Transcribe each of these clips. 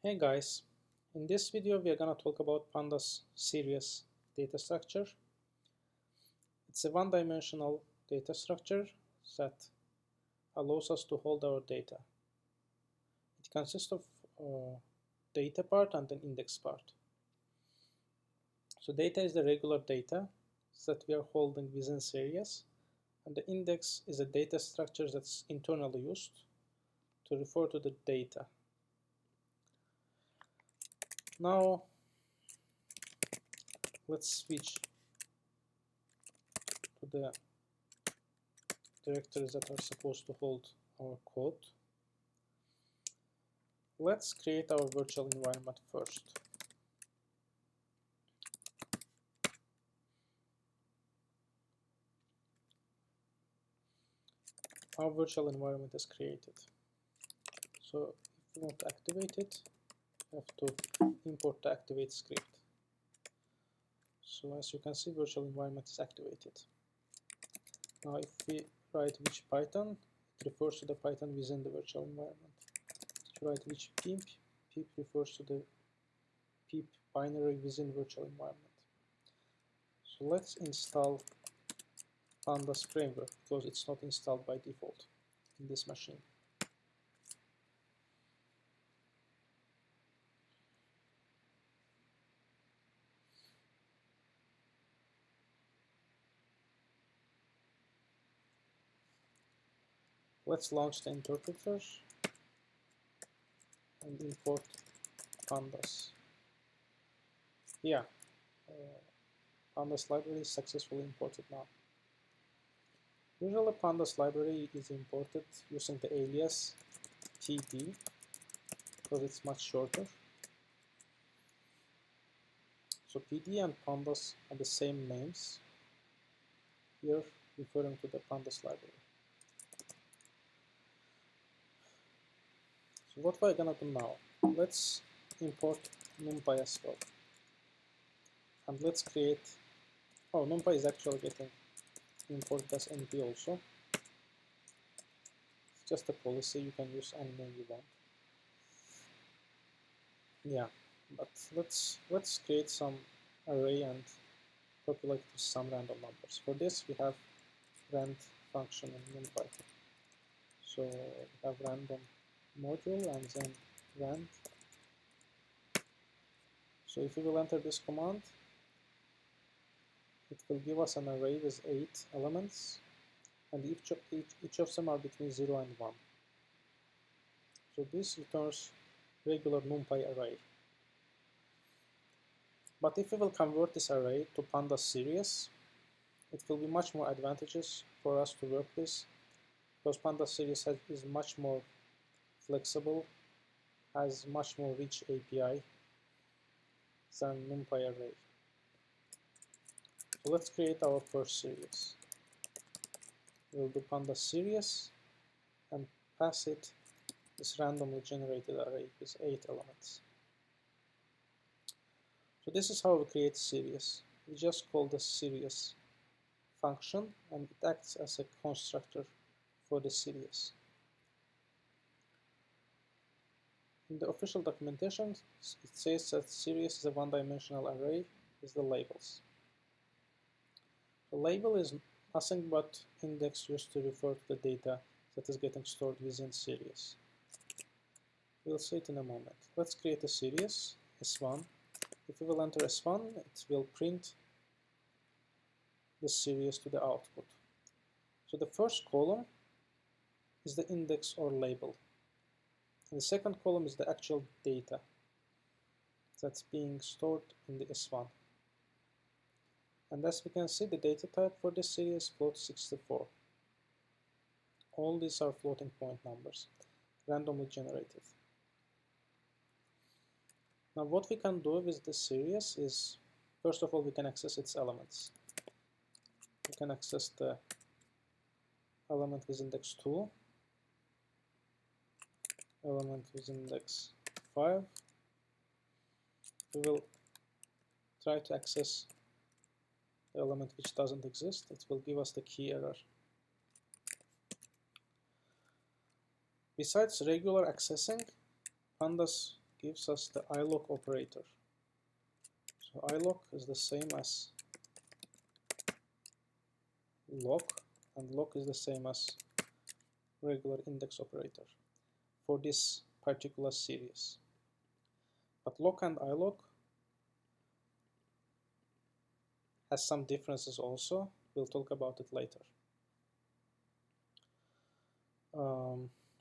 Hey guys, in this video we are going to talk about Pandas Series data structure. It's a one-dimensional data structure that allows us to hold our data. It consists of data part and an index part. So data is the regular data that we are holding within series, and the index is a data structure that's internally used to refer to the data. Now let's switch to the directories that are supposed to hold our code. Let's create our virtual environment first. Our virtual environment is created. So if we want to activate it, we have to import the activate script. So as you can see, virtual environment is activated. Now if we write which Python, it refers to the Python within the virtual environment. If you write which pip, pip refers to the pip binary within virtual environment. So let's install Pandas framework because it's not installed by default in this machine. Let's launch the interpreter and import Pandas. Yeah, Pandas library is successfully imported now. Usually Pandas library is imported using the alias PD because it's much shorter. So PD and Pandas are the same names, here referring to the Pandas library. So what we're gonna do now, let's import NumPy as well. And let's create, NumPy is actually getting imported as NP also. It's just a policy, you can use any name you want. Yeah, but let's create some array and populate with some random numbers. For this we have rand function in NumPy. So we have random module and then rand. So if we will enter this command, it will give us an array with 8 elements, and each of them are between 0 and 1. So this returns regular NumPy array. But if we will convert this array to Pandas series, it will be much more advantageous for us to work with, because Pandas series is much more flexible, has much more rich API than NumPy array. So let's create our first series. We'll do Pandas series and pass it this randomly generated array with 8 elements. So this is how we create a series. We just call the series function and it acts as a constructor for the series. In the official documentation, it says that series is a one-dimensional array with the labels. The label is nothing but index used to refer to the data that is getting stored within series. We'll see it in a moment. Let's create a series, S1. If we will enter S1, it will print the series to the output. So the first column is the index or label. And the second column is the actual data that's being stored in the S1. And as we can see, the data type for this series is float 64. All these are floating point numbers, randomly generated. Now what we can do with this series is, first of all, we can access its elements. We can access the element with index 2, element with index 5. We will try to access the element which doesn't exist. It will give us the key error. Besides regular accessing, Pandas gives us the iloc operator. So iloc is the same as loc, and loc is the same as regular index operator for this particular series. But loc and iloc has some differences also. We'll talk about it later.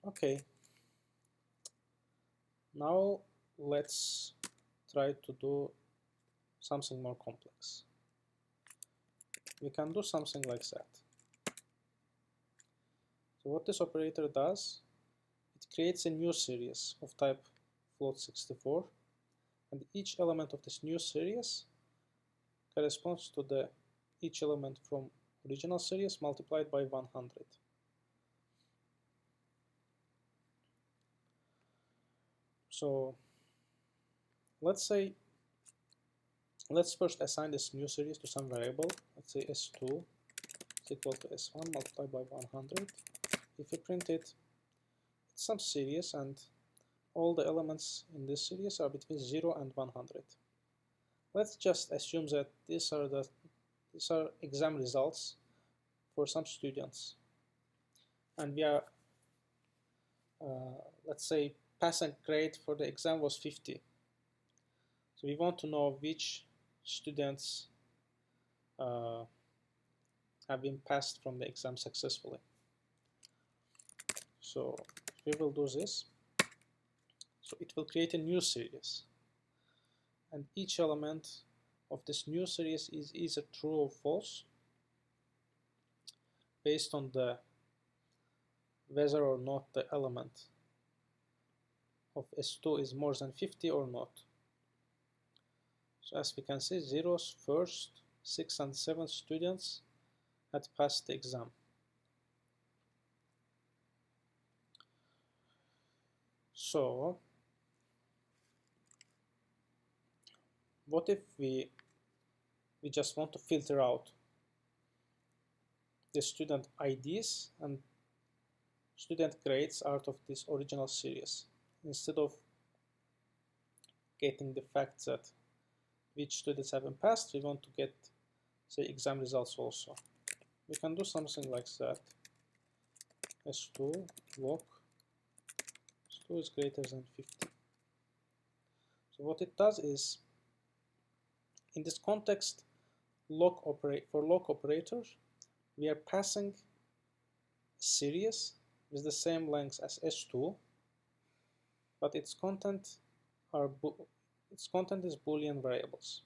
Okay. Now let's try to do something more complex. We can do something like that. So what this operator does, it creates a new series of type float64, and each element of this new series corresponds to each element from original series multiplied by 100. So let's first assign this new series to some variable. Let's say s2 is equal to s1 multiplied by 100. If we print it, it's some series, and all the elements in this series are between 0 and 100. Let's just assume that these are exam results for some students, and we are let's say passing grade for the exam was 50. So we want to know which students have been passed from the exam successfully. So we will do this. So it will create a new series, and each element of this new series is either true or false based on whether or not the element of S2 is more than 50 or not. So as we can see, 0's first, 6th and 7th students had passed the exam. So what if we just want to filter out the student IDs and student grades out of this original series, instead of getting the fact that which students have been passed, we want to get, say, exam results also. We can do something like that. S2 loc S2 is greater than 50. So what it does is, in this context, for loc operators, we are passing a series with the same length as S2, but its content is Boolean variables,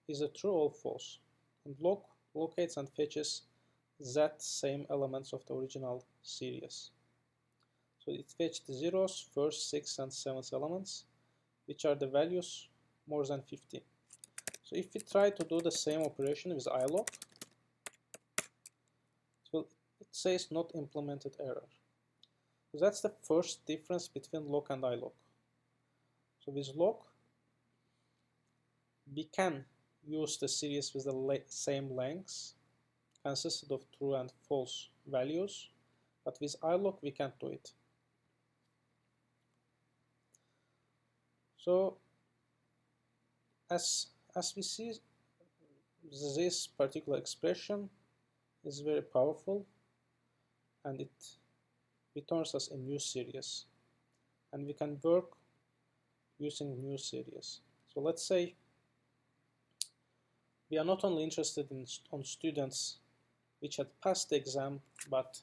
either true or false, and loc locates and fetches that same elements of the original series. So it fetched the 0's, 1st, 6th, and 7th elements, which are the values more than 50. So if we try to do the same operation with iloc, it says not implemented error. So that's the first difference between loc and iloc. So with loc, we can use the series with the same lengths, consisted of true and false values, but with iloc we can't do it. So as we see, this particular expression is very powerful, and it returns us a new series, and we can work using new series. So let's say we are not only interested on students which had passed the exam, but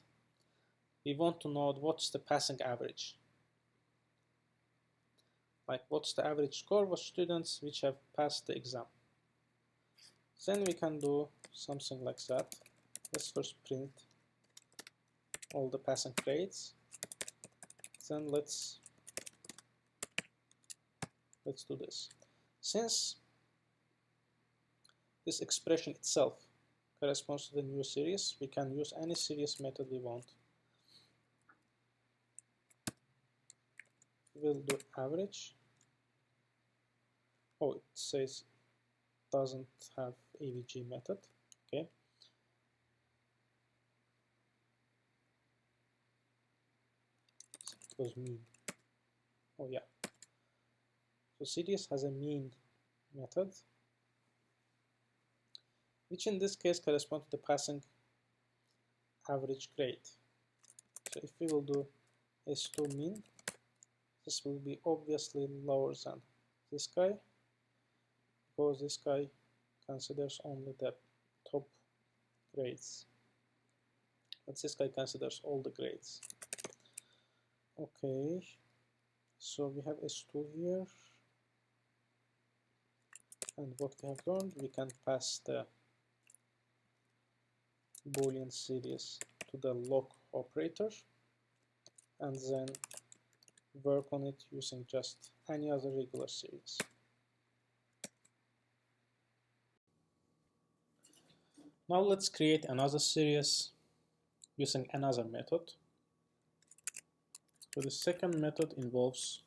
we want to know what's the passing average. Like, what's the average score of students which have passed the exam. Then we can do something like that. Let's first print all the passing grades. Then let's do this. Since this expression itself corresponds to the new series, we can use any series method we want. We'll do average. Oh, it says doesn't have avg method. Okay. It was mean. Oh yeah. So series has a mean method, which in this case corresponds to the passing average grade. So if we will do S2 min, this will be obviously lower than this guy, because this guy considers only the top grades, but this guy considers all the grades. Okay, so we have S2 here, and what we have learned, we can pass the Boolean series to the log operator and then work on it using just any other regular series. Now let's create another series using another method. So the second method involves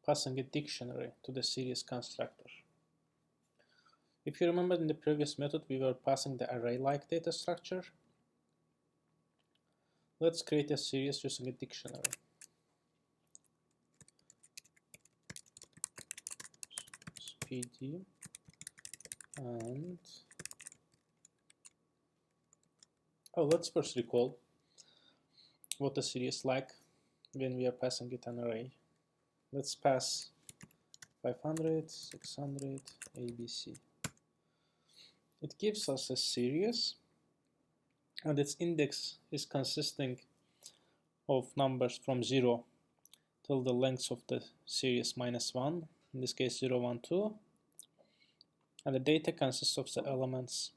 passing a dictionary to the series constructor. If you remember, in the previous method we were passing the array-like data structure. Let's create a series using a dictionary. PD and let's first recall what the series is like when we are passing it an array. Let's pass 500, 600, ABC. It gives us a series, and its index is consisting of numbers from 0 till the length of the series -1, in this case 0, 1, 2, and the data consists of the elements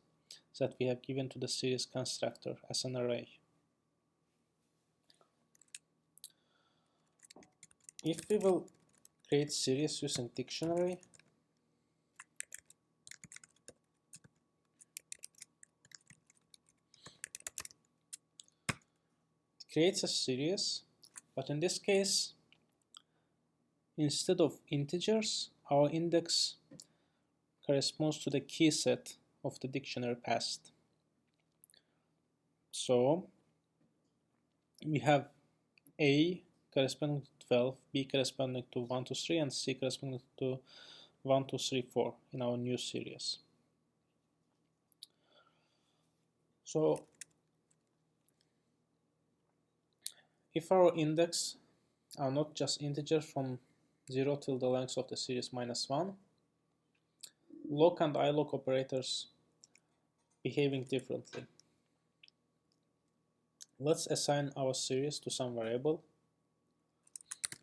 that we have given to the series constructor as an array. If we will create series using dictionary, it creates a series, but in this case, instead of integers, our index corresponds to the key set of the dictionary passed. So we have A corresponding to 12, B corresponding to 1, 2, 3, and C corresponding to 1, 2, 3, 4 in our new series. So if our index are not just integers from 0 till the length of the series -1, log and ilog operators behaving differently. Let's assign our series to some variable,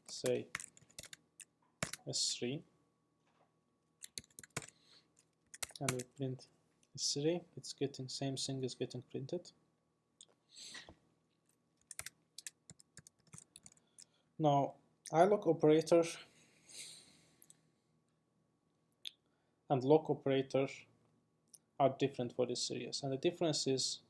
say S3, and we print S3. It's getting same thing is getting printed. Now ilog operator and log operator are different for this series, and the difference is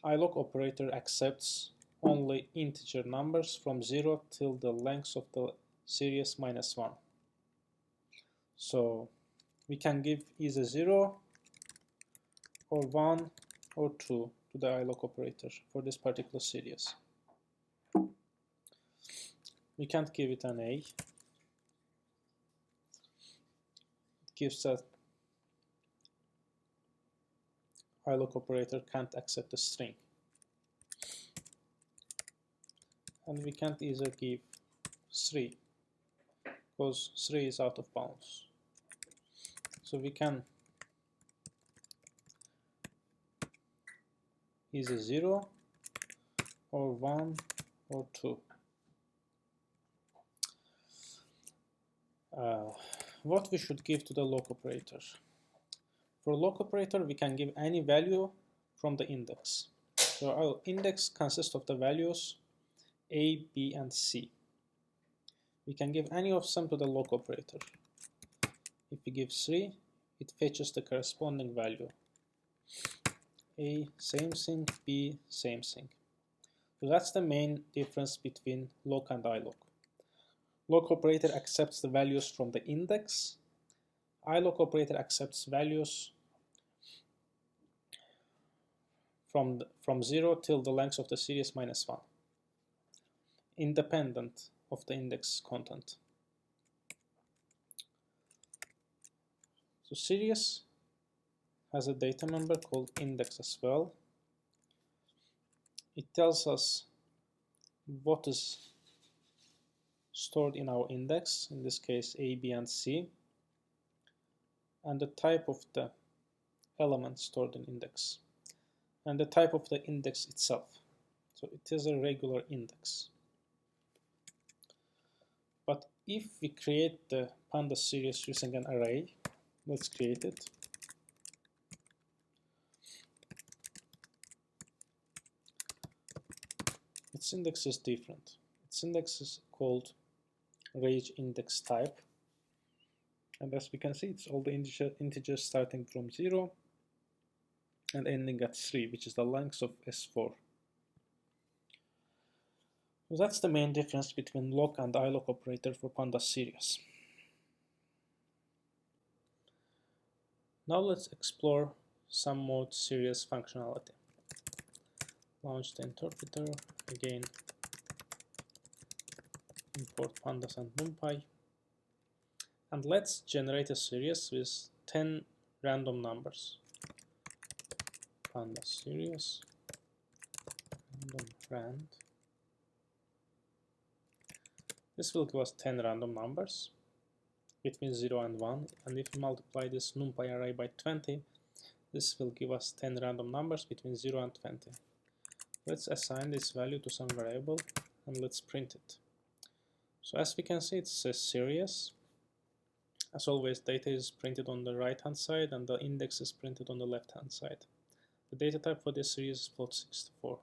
ilog operator accepts only integer numbers from 0 till the length of the series -1. So we can give either 0 or 1 or 2 to the ilog operator for this particular series. We can't give it an A. It gives that ilog operator can't accept a string. And we can't either give 3 because 3 is out of bounds. So we can either 0 or 1 or 2. What we should give to the log operator? For log operator, we can give any value from the index. So our index consists of the values A, B, and C. We can give any of them to the log operator. If we give 3, it fetches the corresponding value. A, same thing, B, same thing. So that's the main difference between log and ilog. Log operator accepts the values from the index. ilog operator accepts values from 0 till the length of the series -1, independent of the index content. So series has a data member called index as well. It tells us what is stored in our index, in this case A, B, and C, and the type of the element stored in index, and the type of the index itself. So it is a regular index. But if we create the Pandas series using an array, let's create it. Its index is different. Its index is called range index type. And as we can see, it's all the integers starting from 0 and ending at 3, which is the length of S4. So that's the main difference between lock and ilock operator for Pandas series. Now let's explore some more series functionality. Launch the interpreter, again import pandas and numpy, and let's generate a series with 10 random numbers. Pandas series random rand. This will give us 10 random numbers between 0 and 1, and if we multiply this numpy array by 20, this will give us 10 random numbers between 0 and 20. Let's assign this value to some variable and let's print it. So as we can see, it's a series. As always, data is printed on the right hand side and the index is printed on the left hand side. The data type for this series is float64.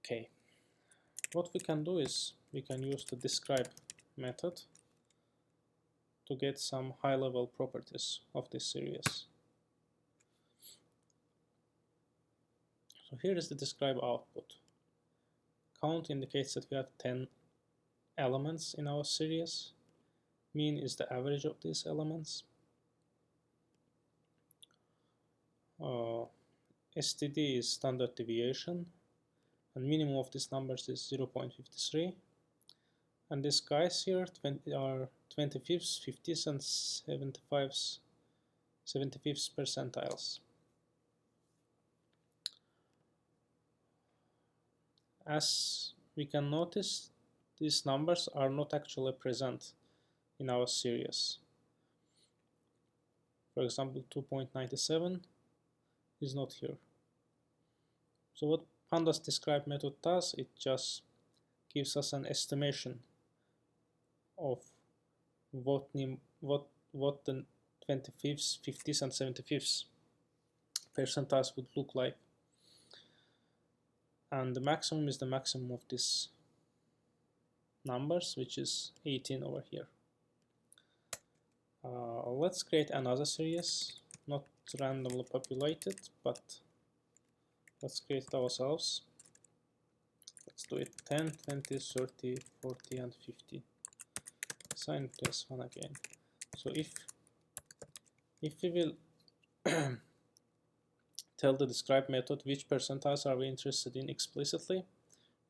Okay, what we can do is we can use the describe method to get some high level properties of this series. So here is the describe output. Count indicates that we have 10 elements in our series. Mean is the average of these elements. STD is standard deviation, and minimum of these numbers is 0.53. And these guys here are 25th, 50th, and 75th percentiles. As we can notice, these numbers are not actually present in our series. For example, 2.97 is not here. So what Pandas describe method does, it just gives us an estimation of what the 25th, 50th, and 75th percentiles would look like. And the maximum is the maximum of these numbers, which is 18 over here. Let's create another series, not randomly populated, but let's create it ourselves. Let's do it 10, 20, 30, 40, and 50. Assign this one again. So if we will tell the describe method which percentiles are we interested in explicitly,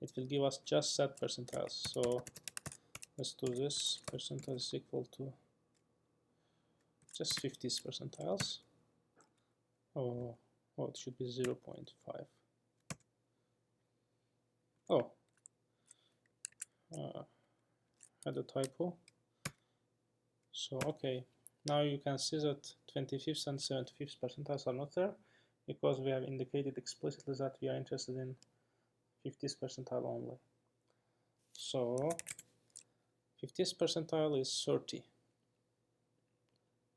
it will give us just set percentiles. So let's do this. Percentile is equal to just 50th percentiles. Oh, it should be 0.5. Oh, had a typo. So okay, now you can see that 25th and 75th percentiles are not there because we have indicated explicitly that we are interested in 50th percentile only. So 50th percentile is 30,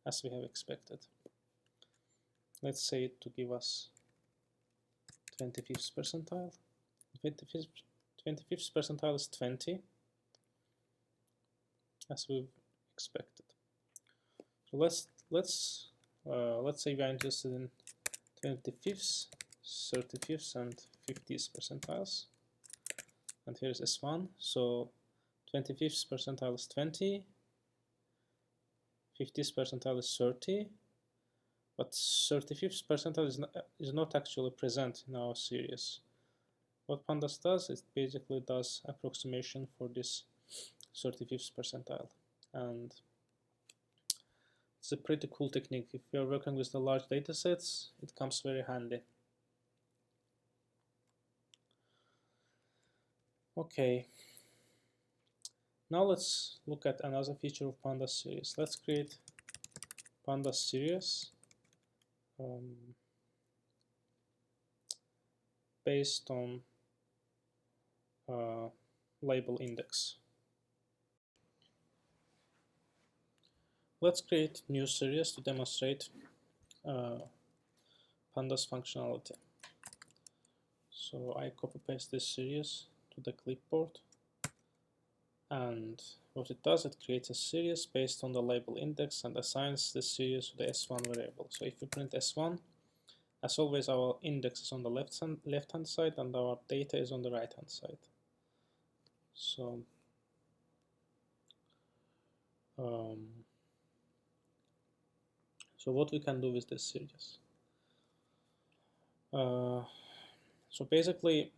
as we have expected. Let's say it to give us 25th percentile. 25th percentile is 20, as we've expected. So let's say we are interested in 25th, 35th, and 50th percentiles. And here's S1. So 25th percentile is 20, 50th percentile is 30, but 35th percentile is not actually present in our series. What Pandas does, it basically does approximation for this 35th percentile, and It's a pretty cool technique. If you're working with the large data sets, it comes very handy. Okay, now let's look at another feature of Pandas Series. Let's create Pandas Series based on label index. Let's create new series to demonstrate Pandas functionality. So I copy paste this series to the clipboard, and what it does, it creates a series based on the label index and assigns this series to the S1 variable. So if we print S1, as always our index is on the left hand side and our data is on the right hand side. So so what we can do with this series? So basically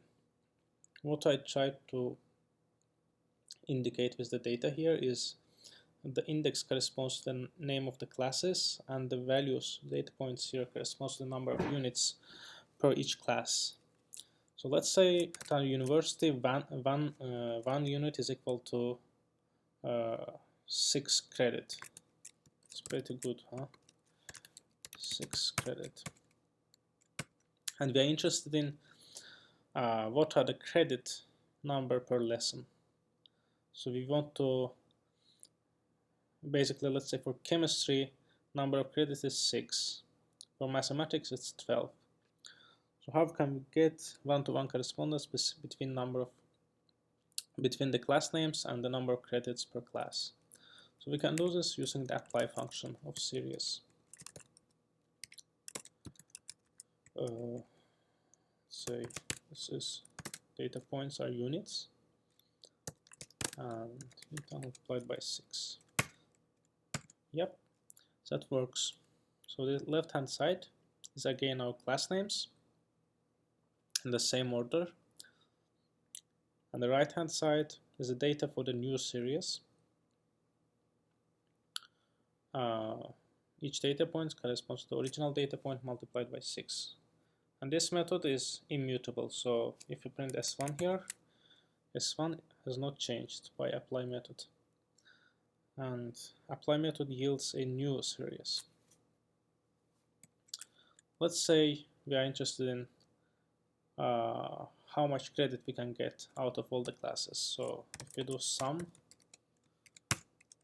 what I tried to indicate with the data here is the index corresponds to the name of the classes, and the values, data points here, corresponds to the number of units per each class. So let's say at our university one unit is equal to 6 credit. It's pretty good, huh? 6 credit. And we are interested in what are the credit number per lesson. So we want to basically, let's say for chemistry, number of credits is 6. For mathematics, it's 12. So how can we get one-to-one correspondence between the class names and the number of credits per class? So we can do this using the apply function of series. Say this is data points are units, and multiplied by 6. Yep, that works. So the left hand side is again our class names in the same order, and the right hand side is the data for the new series. Each data point corresponds to the original data point multiplied by 6. And this method is immutable, so if you print S1 here, S1 has not changed by apply method. And apply method yields a new series. Let's say we are interested in how much credit we can get out of all the classes. So if we do sum,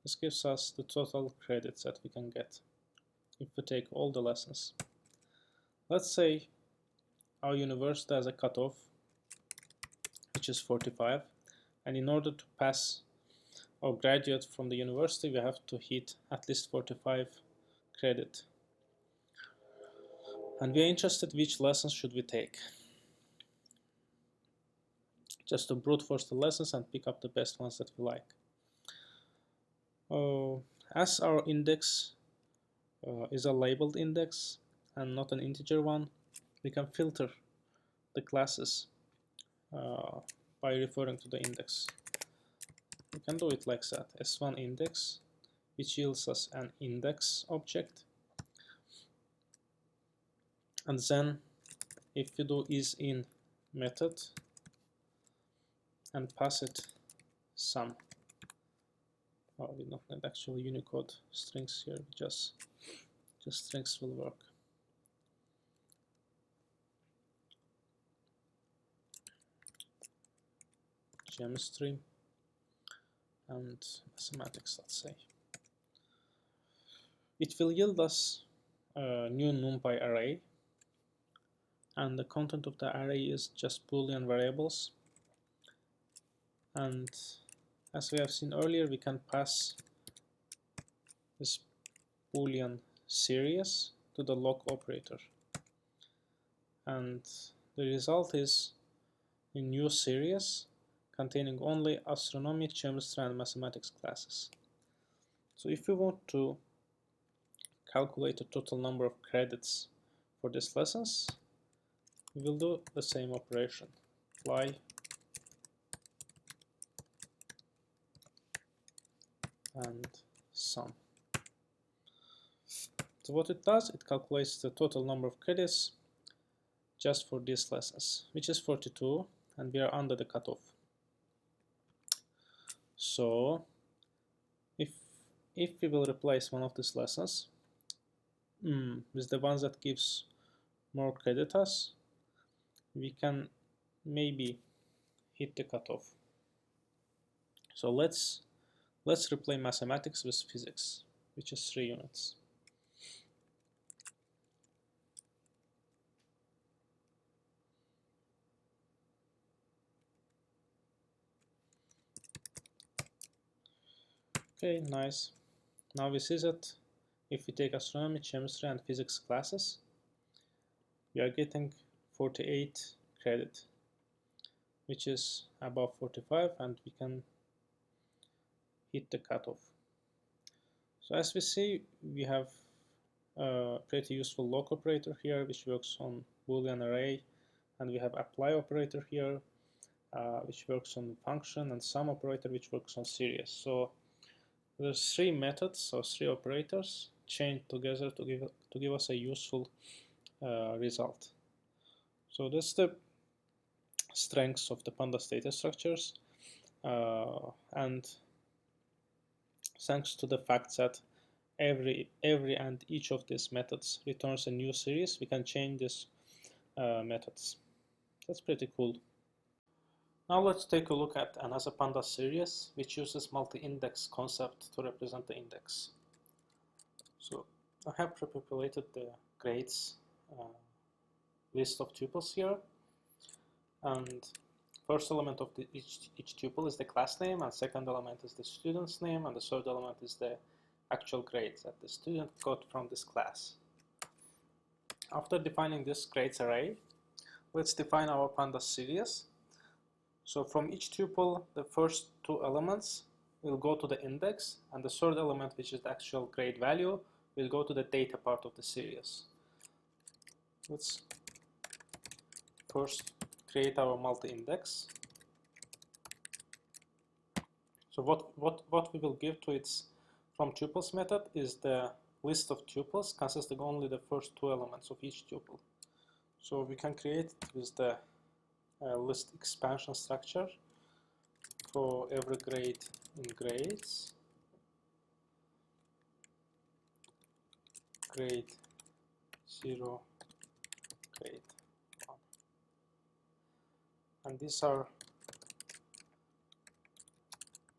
this gives us the total credits that we can get if we take all the lessons. Let's say our university has a cutoff which is 45, and in order to pass or graduate from the university we have to hit at least 45 credit. And we are interested which lessons should we take, just to brute force the lessons and pick up the best ones that we like. As our index is a labeled index and not an integer one, we can filter the classes by referring to the index. We can do it like that, S1 index, which yields us an index object, and then if we do isIn method and pass it sum. We don't need actual Unicode strings here, just strings will work. Chemistry and mathematics, let's say. It will yield us a new NumPy array, and the content of the array is just Boolean variables. And as we have seen earlier, we can pass this Boolean series to the log operator, and the result is a new series containing only astronomy, chemistry, and mathematics classes. So if we want to calculate the total number of credits for these lessons, we will do the same operation, apply and sum. So what it does, it calculates the total number of credits just for these lessons, which is 42, and we are under the cutoff. So if we will replace one of these lessons with the ones that gives more credit us, we can maybe hit the cutoff. So let's replace mathematics with physics, which is 3 units. Okay, nice. Now we see that if we take astronomy, chemistry, and physics classes, we are getting 48 credit, which is above 45, and we can hit the cutoff. So as we see, we have a pretty useful loc operator here, which works on Boolean array, and we have apply operator here, which works on function, and sum operator, which works on series. So there's 3 methods or 3 operators chained together to give us a useful result. So that's the strengths of the Pandas data structures, and thanks to the fact that every and each of these methods returns a new series, we can change these methods. That's pretty cool. Now let's take a look at another Pandas series which uses multi-index concept to represent the index. So I have pre-populated the grades list of tuples here, and first element of each tuple is the class name, and second element is the student's name, and the third element is the actual grades that the student got from this class. After defining this grades array, let's define our Pandas series. So from each tuple, the first 2 elements will go to the index, and the third element, which is the actual grade value, will go to the data part of the series. Let's first create our multi-index. So what we will give to its from tuples method is the list of tuples consisting only the first 2 elements of each tuple. So we can create it with the list expansion structure for every grade in grades, grade 0, grade 1. And these are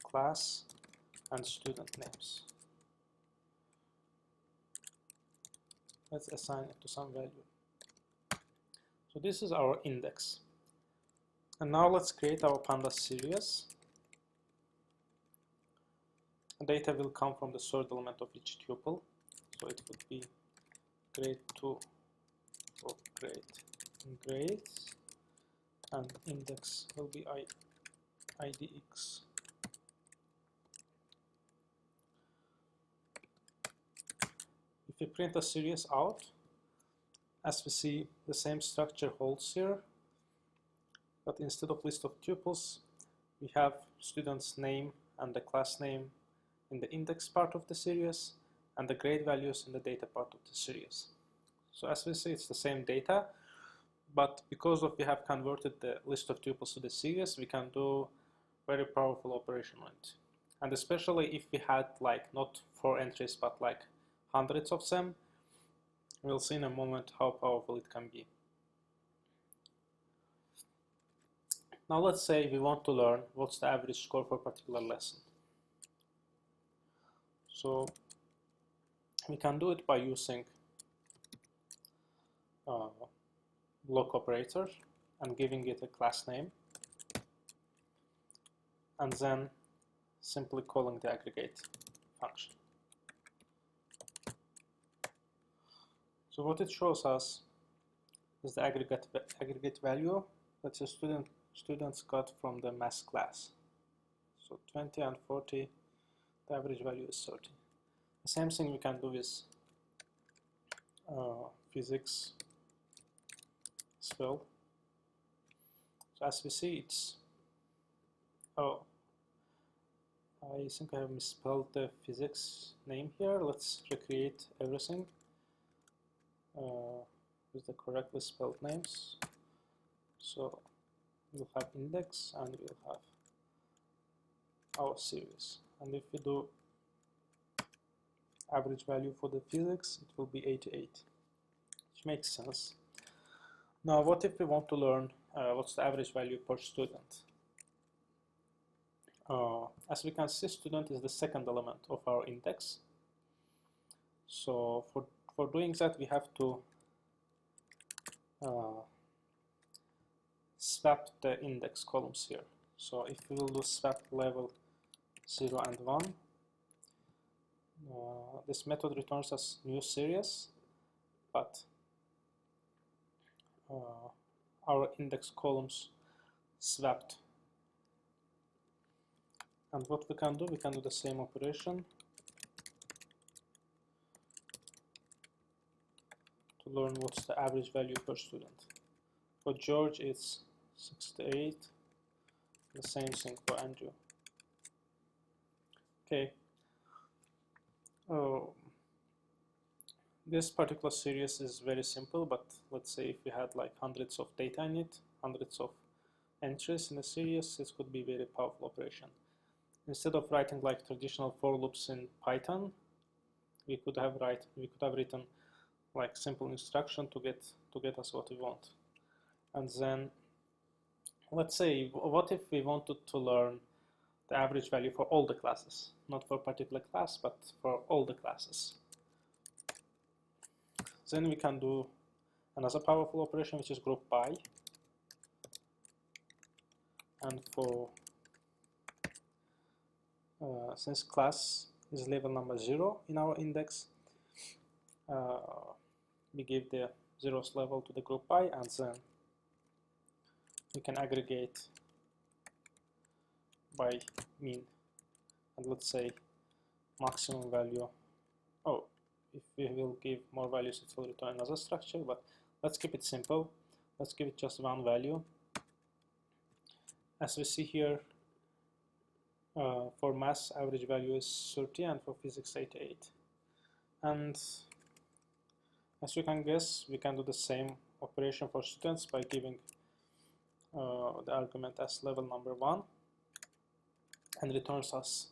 class and student names. Let's assign it to some value. So this is our index. And now let's create our Pandas series. Data will come from the third element of each tuple. So it would be grade 2 for grade in grades, and index will be idx. If we print a series out, as we see, the same structure holds here, but instead of list of tuples, we have student's name and the class name in the index part of the series, and the grade values in the data part of the series. So as we see, it's the same data, but because we have converted the list of tuples to the series, we can do very powerful operation on it. And especially if we had like not 4 entries but like hundreds of them, we'll see in a moment how powerful it can be. Now let's say we want to learn what's the average score for a particular lesson. So we can do it by using loc operator and giving it a class name, and then simply calling the aggregate function. So what it shows us is the aggregate value that the students got from the math class. So 20 and 40, the average value is 30. The same thing we can do with physics as well. So as we see, it's, oh, I think I have misspelled the physics name here. Let's recreate everything. with the correctly spelled names. So we'll have index and we'll have our series. And if we do average value for the physics, it will be 88, which makes sense. Now, what if we want to learn what's the average value per student? As we can see, student is the second element of our index. So for doing that, we have to swap the index columns here. So if we will do swap level 0 and 1, this method returns us new series, but our index columns swapped. And what we can do the same operation to learn what's the average value per student. For George, it's 68. The same thing for Andrew. Okay. This particular series is very simple, but let's say if we had like hundreds of data in it, hundreds of entries in a series, this could be a very powerful operation. Instead of writing like traditional for loops in Python, we could have written like simple instruction to get us what we want. And then let's say, what if we wanted to learn the average value for all the classes, not for a particular class, but for all the classes? Then we can do another powerful operation, which is group by. And for since class is level number 0 in our index, we give the 0th level to the group by, and then we can aggregate by mean. And let's say maximum value. Oh, if we will give more values, it will return another structure, but let's keep it simple. Let's give it just one value. As we see here, for math, average value is 30, and for physics, 88. And as you can guess, we can do the same operation for students by giving the argument as level number 1, and returns us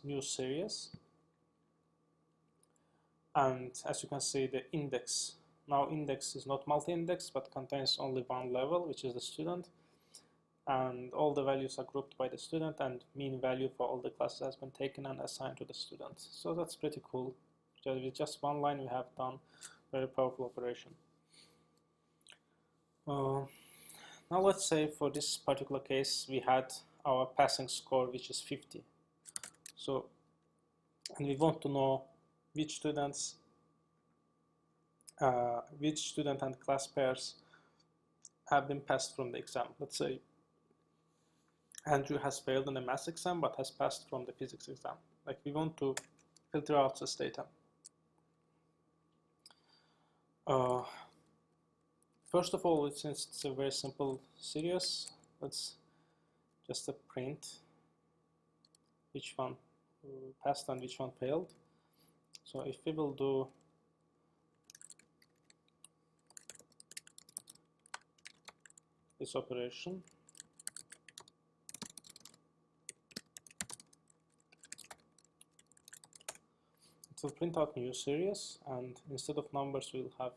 new series. And as you can see, the index is not multi-index, but contains only one level, which is the student, and all the values are grouped by the student, and mean value for all the classes has been taken and assigned to the student. So that's pretty cool. With just one line, we have done very powerful operation. Now let's say for this particular case, we had our passing score, which is 50. So, and we want to know which student and class pairs have been passed from the exam. Let's say Andrew has failed in the math exam but has passed from the physics exam. Like, we want to filter out this data. First of all, since it's a very simple series, let's just print which one passed and which one failed. So if we will do this operation, it will print out new series, and instead of numbers we'll have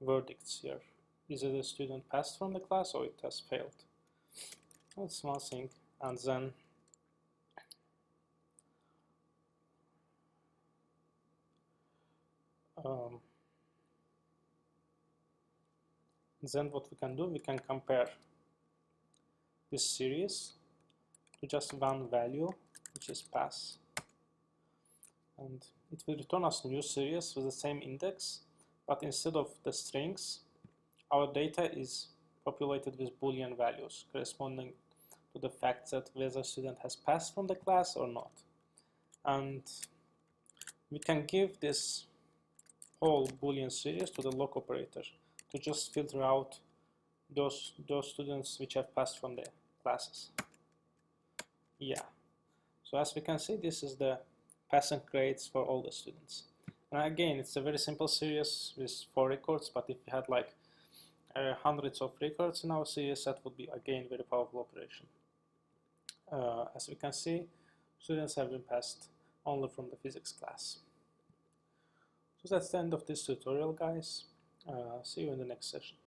verdicts here. Either the student passed from the class or it has failed. That's one thing. And then what we can do, we can compare this series to just one value, which is pass, and it will return us new series with the same index, but instead of the strings, our data is populated with Boolean values corresponding to the fact that whether student has passed from the class or not. And we can give this whole Boolean series to the lock operator to just filter out those students which have passed from the classes. Yeah. So as we can see, this is the passing grades for all the students. And again, it's a very simple series with 4 records, but if you had like hundreds of records in our series, that would be again very powerful operation. As we can see, students have been passed only from the physics class. So that's the end of this tutorial, guys. See you in the next session.